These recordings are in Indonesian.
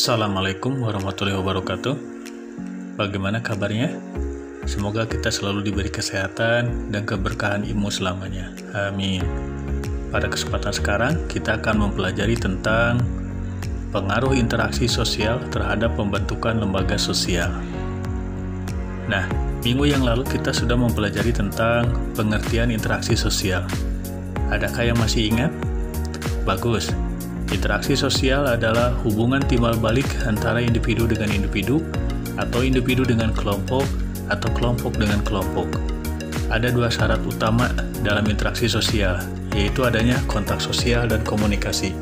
Assalamualaikum warahmatullahi wabarakatuh. Bagaimana kabarnya? Semoga kita selalu diberi kesehatan dan keberkahan ilmu selamanya. Amin. Pada kesempatan sekarang, kita akan mempelajari tentang pengaruh interaksi sosial terhadap pembentukan lembaga sosial. Nah, minggu yang lalu kita sudah mempelajari tentang pengertian interaksi sosial. Adakah yang masih ingat? Bagus. Interaksi sosial adalah hubungan timbal balik antara individu dengan individu, atau individu dengan kelompok, atau kelompok dengan kelompok. Ada dua syarat utama dalam interaksi sosial, yaitu adanya kontak sosial dan komunikasi.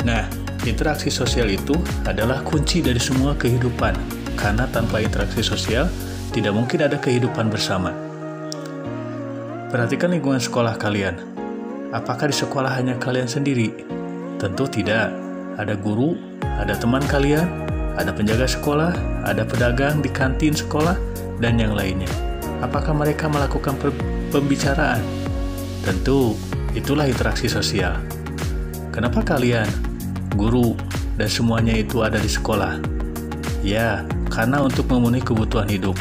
Nah, interaksi sosial itu adalah kunci dari semua kehidupan, karena tanpa interaksi sosial, tidak mungkin ada kehidupan bersama. Perhatikan lingkungan sekolah kalian. Apakah di sekolah hanya kalian sendiri? Tentu tidak. Ada guru, ada teman kalian, ada penjaga sekolah, ada pedagang di kantin sekolah, dan yang lainnya. Apakah mereka melakukan pembicaraan? Tentu, itulah interaksi sosial. Kenapa kalian, guru, dan semuanya itu ada di sekolah? Ya, karena untuk memenuhi kebutuhan hidup.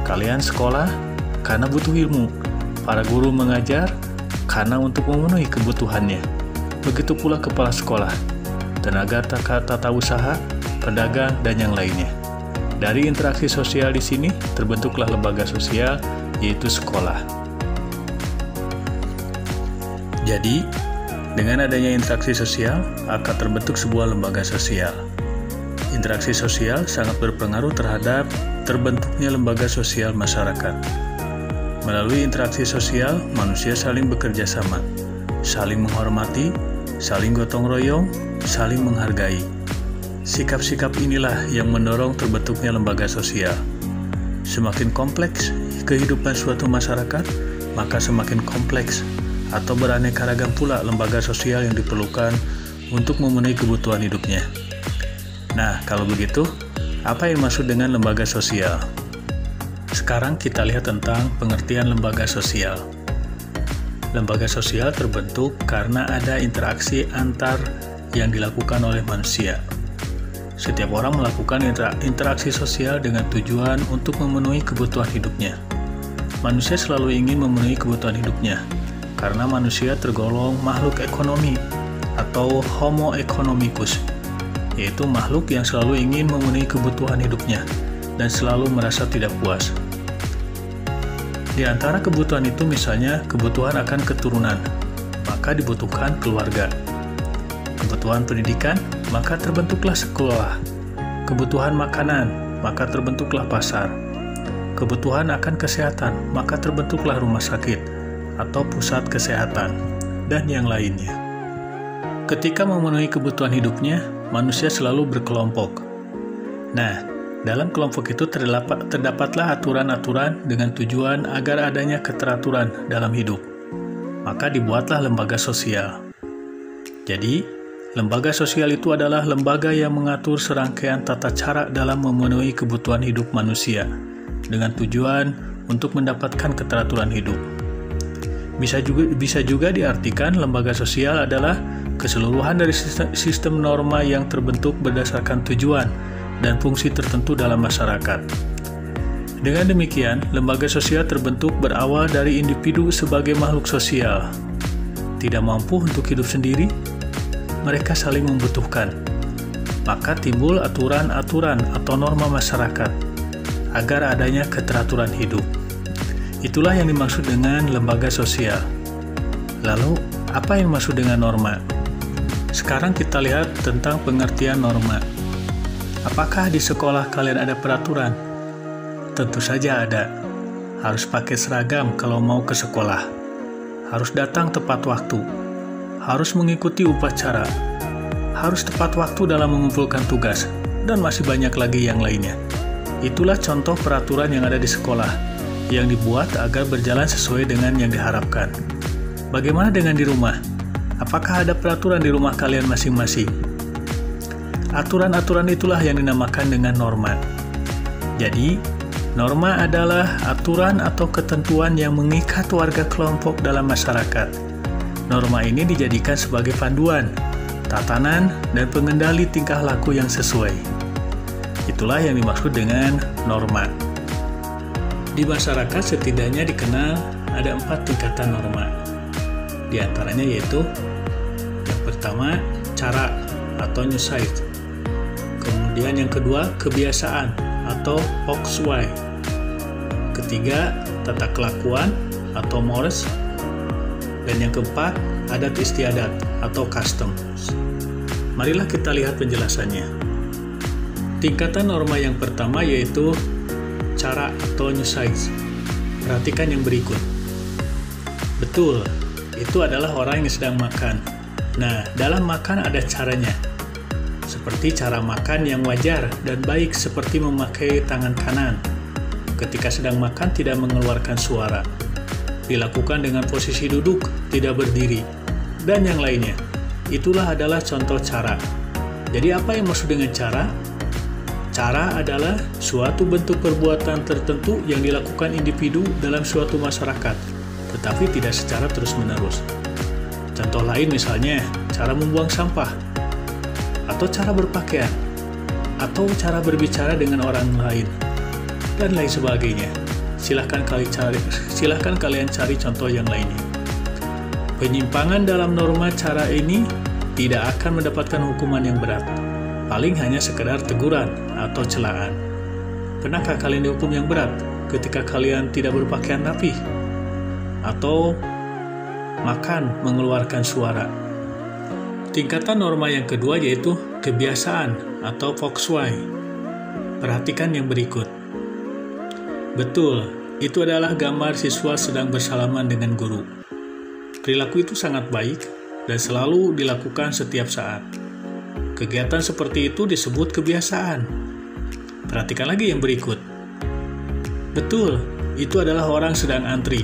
Kalian sekolah karena butuh ilmu. Para guru mengajar karena untuk memenuhi kebutuhannya. Begitu pula kepala sekolah, tenaga tata usaha, pedagang, dan yang lainnya. Dari interaksi sosial di sini terbentuklah lembaga sosial, yaitu sekolah. Jadi, dengan adanya interaksi sosial, akan terbentuk sebuah lembaga sosial. Interaksi sosial sangat berpengaruh terhadap terbentuknya lembaga sosial masyarakat. Melalui interaksi sosial, manusia saling bekerja sama, saling menghormati, saling gotong royong, saling menghargai. Sikap-sikap inilah yang mendorong terbentuknya lembaga sosial. Semakin kompleks kehidupan suatu masyarakat, maka semakin kompleks atau beraneka ragam pula lembaga sosial yang diperlukan untuk memenuhi kebutuhan hidupnya. Nah, kalau begitu, apa yang dimaksud dengan lembaga sosial? Sekarang kita lihat tentang pengertian lembaga sosial. Lembaga sosial terbentuk karena ada interaksi antar yang dilakukan oleh manusia. Setiap orang melakukan interaksi sosial dengan tujuan untuk memenuhi kebutuhan hidupnya. Manusia selalu ingin memenuhi kebutuhan hidupnya, karena manusia tergolong makhluk ekonomi atau homo economicus, yaitu makhluk yang selalu ingin memenuhi kebutuhan hidupnya dan selalu merasa tidak puas. Di antara kebutuhan itu misalnya kebutuhan akan keturunan, maka dibutuhkan keluarga. Kebutuhan pendidikan, maka terbentuklah sekolah. Kebutuhan makanan, maka terbentuklah pasar. Kebutuhan akan kesehatan, maka terbentuklah rumah sakit atau pusat kesehatan, dan yang lainnya. Ketika memenuhi kebutuhan hidupnya, manusia selalu berkelompok. Nah, dalam kelompok itu terdapatlah aturan-aturan dengan tujuan agar adanya keteraturan dalam hidup. Maka dibuatlah lembaga sosial. Jadi, lembaga sosial itu adalah lembaga yang mengatur serangkaian tata cara dalam memenuhi kebutuhan hidup manusia dengan tujuan untuk mendapatkan keteraturan hidup. Bisa juga diartikan lembaga sosial adalah keseluruhan dari sistem norma yang terbentuk berdasarkan tujuan dan fungsi tertentu dalam masyarakat. Dengan demikian, lembaga sosial terbentuk berawal dari individu sebagai makhluk sosial. Tidak mampu untuk hidup sendiri, mereka saling membutuhkan. Maka timbul aturan-aturan atau norma masyarakat agar adanya keteraturan hidup. Itulah yang dimaksud dengan lembaga sosial. Lalu, apa yang dimaksud dengan norma? Sekarang kita lihat tentang pengertian norma. Apakah di sekolah kalian ada peraturan? Tentu saja ada. Harus pakai seragam kalau mau ke sekolah. Harus datang tepat waktu. Harus mengikuti upacara. Harus tepat waktu dalam mengumpulkan tugas. Dan masih banyak lagi yang lainnya. Itulah contoh peraturan yang ada di sekolah, yang dibuat agar berjalan sesuai dengan yang diharapkan. Bagaimana dengan di rumah? Apakah ada peraturan di rumah kalian masing-masing? Aturan-aturan itulah yang dinamakan dengan norma. Jadi, norma adalah aturan atau ketentuan yang mengikat warga kelompok dalam masyarakat. Norma ini dijadikan sebagai panduan tatanan, dan pengendali tingkah laku yang sesuai. Itulah yang dimaksud dengan norma. Di masyarakat setidaknya dikenal ada 4 tingkatan norma. Di antaranya yaitu yang pertama, cara atau nusait. Kemudian yang kedua, kebiasaan atau pokswai. Ketiga, tata kelakuan atau mores. Dan yang keempat, adat istiadat atau customs. Marilah kita lihat penjelasannya. Tingkatan norma yang pertama yaitu cara atau nusait. Perhatikan yang berikut. Betul, itu adalah orang yang sedang makan. Nah, dalam makan ada caranya. Seperti cara makan yang wajar dan baik seperti memakai tangan kanan. Ketika sedang makan tidak mengeluarkan suara. Dilakukan dengan posisi duduk, tidak berdiri. Dan yang lainnya. Itulah adalah contoh cara. Jadi apa yang maksud dengan cara? Cara adalah suatu bentuk perbuatan tertentu yang dilakukan individu dalam suatu masyarakat, tetapi tidak secara terus-menerus. Contoh lain misalnya, cara membuang sampah, atau cara berpakaian, atau cara berbicara dengan orang lain, dan lain sebagainya. Silahkan kalian cari contoh yang lainnya. Penyimpangan dalam norma cara ini tidak akan mendapatkan hukuman yang berat, paling hanya sekedar teguran atau celaan. Pernahkah kalian dihukum yang berat ketika kalian tidak berpakaian rapi? Atau makan mengeluarkan suara? Tingkatan norma yang kedua yaitu kebiasaan atau pokswai. Perhatikan yang berikut. Betul, itu adalah gambar siswa sedang bersalaman dengan guru. Perilaku itu sangat baik dan selalu dilakukan setiap saat. Kegiatan seperti itu disebut kebiasaan. Perhatikan lagi yang berikut. Betul, itu adalah orang sedang antri.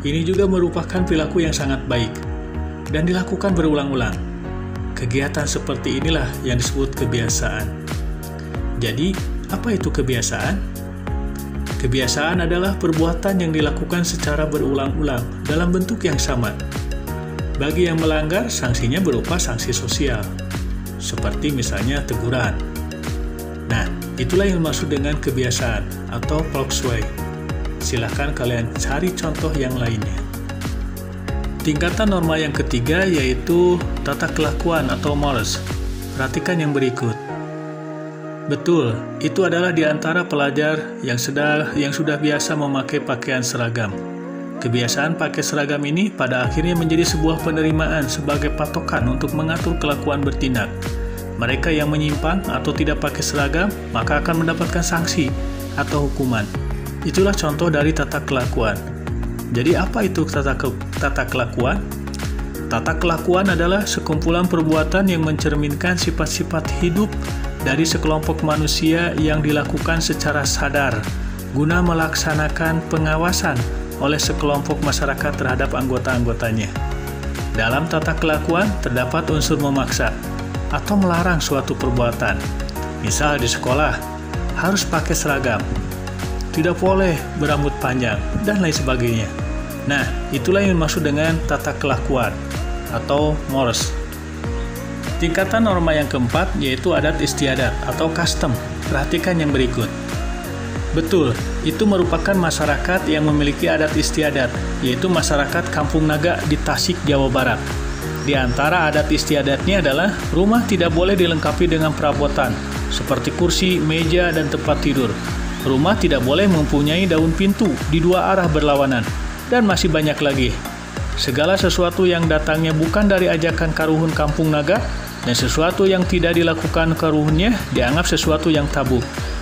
Ini juga merupakan perilaku yang sangat baik dan dilakukan berulang-ulang. Kegiatan seperti inilah yang disebut kebiasaan. Jadi, apa itu kebiasaan? Kebiasaan adalah perbuatan yang dilakukan secara berulang-ulang dalam bentuk yang sama. Bagi yang melanggar, sanksinya berupa sanksi sosial, seperti misalnya teguran. Nah, itulah yang dimaksud dengan kebiasaan atau pokswai. Silahkan kalian cari contoh yang lainnya. Tingkatan norma yang ketiga yaitu tata kelakuan atau mores. Perhatikan yang berikut. Betul, itu adalah di antara pelajar yang sudah biasa memakai pakaian seragam. Kebiasaan pakai seragam ini pada akhirnya menjadi sebuah penerimaan sebagai patokan untuk mengatur kelakuan bertindak. Mereka yang menyimpang atau tidak pakai seragam maka akan mendapatkan sanksi atau hukuman. Itulah contoh dari tata kelakuan. Jadi apa itu tata kelakuan? Tata kelakuan adalah sekumpulan perbuatan yang mencerminkan sifat-sifat hidup dari sekelompok manusia yang dilakukan secara sadar guna melaksanakan pengawasan oleh sekelompok masyarakat terhadap anggota-anggotanya. Dalam tata kelakuan terdapat unsur memaksa atau melarang suatu perbuatan. Misal di sekolah harus pakai seragam, tidak boleh berambut panjang, dan lain sebagainya. Nah, itulah yang dimaksud dengan tata kelakuan atau mores. Tingkatan norma yang keempat yaitu adat istiadat atau custom. Perhatikan yang berikut. Betul, itu merupakan masyarakat yang memiliki adat istiadat, yaitu masyarakat Kampung Naga di Tasik, Jawa Barat. Di antara adat istiadatnya adalah rumah tidak boleh dilengkapi dengan perabotan, seperti kursi, meja, dan tempat tidur. Rumah tidak boleh mempunyai daun pintu di dua arah berlawanan, dan masih banyak lagi. Segala sesuatu yang datangnya bukan dari ajakan karuhun Kampung Naga, dan sesuatu yang tidak dilakukan karuhunnya dianggap sesuatu yang tabu.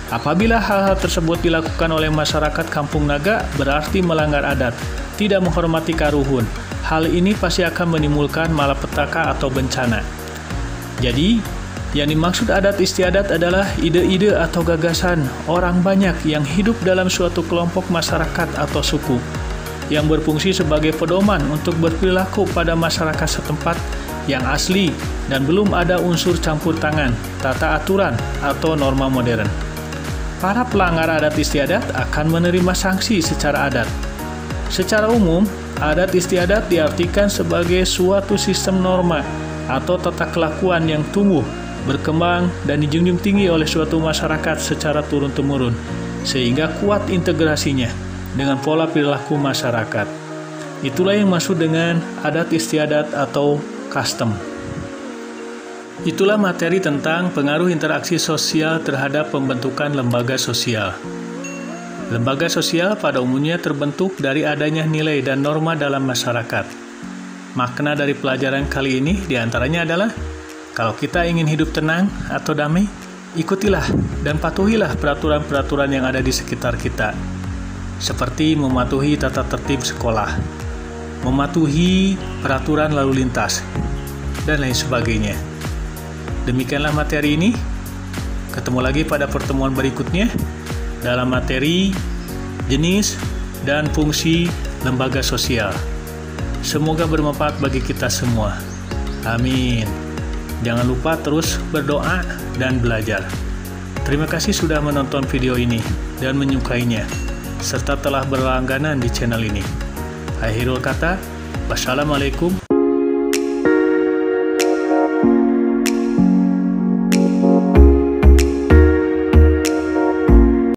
Apabila hal-hal tersebut dilakukan oleh masyarakat Kampung Naga, berarti melanggar adat, tidak menghormati karuhun. Hal ini pasti akan menimbulkan malapetaka atau bencana. Jadi, yang dimaksud adat istiadat adalah ide-ide atau gagasan orang banyak yang hidup dalam suatu kelompok masyarakat atau suku, yang berfungsi sebagai pedoman untuk berperilaku pada masyarakat setempat yang asli dan belum ada unsur campur tangan, tata aturan, atau norma modern. Para pelanggar adat istiadat akan menerima sanksi secara adat. Secara umum, adat istiadat diartikan sebagai suatu sistem norma atau tata kelakuan yang tumbuh, berkembang, dan dijunjung tinggi oleh suatu masyarakat secara turun-temurun, sehingga kuat integrasinya dengan pola perilaku masyarakat. Itulah yang maksud dengan adat istiadat atau custom. Itulah materi tentang pengaruh interaksi sosial terhadap pembentukan lembaga sosial. Lembaga sosial pada umumnya terbentuk dari adanya nilai dan norma dalam masyarakat. Makna dari pelajaran kali ini diantaranya adalah, kalau kita ingin hidup tenang atau damai, ikutilah dan patuhilah peraturan-peraturan yang ada di sekitar kita, seperti mematuhi tata tertib sekolah, mematuhi peraturan lalu lintas, dan lain sebagainya. Demikianlah materi ini. Ketemu lagi pada pertemuan berikutnya dalam materi jenis dan fungsi lembaga sosial. Semoga bermanfaat bagi kita semua. Amin. Jangan lupa terus berdoa dan belajar. Terima kasih sudah menonton video ini dan menyukainya, serta telah berlangganan di channel ini. Akhirul kata, wassalamualaikum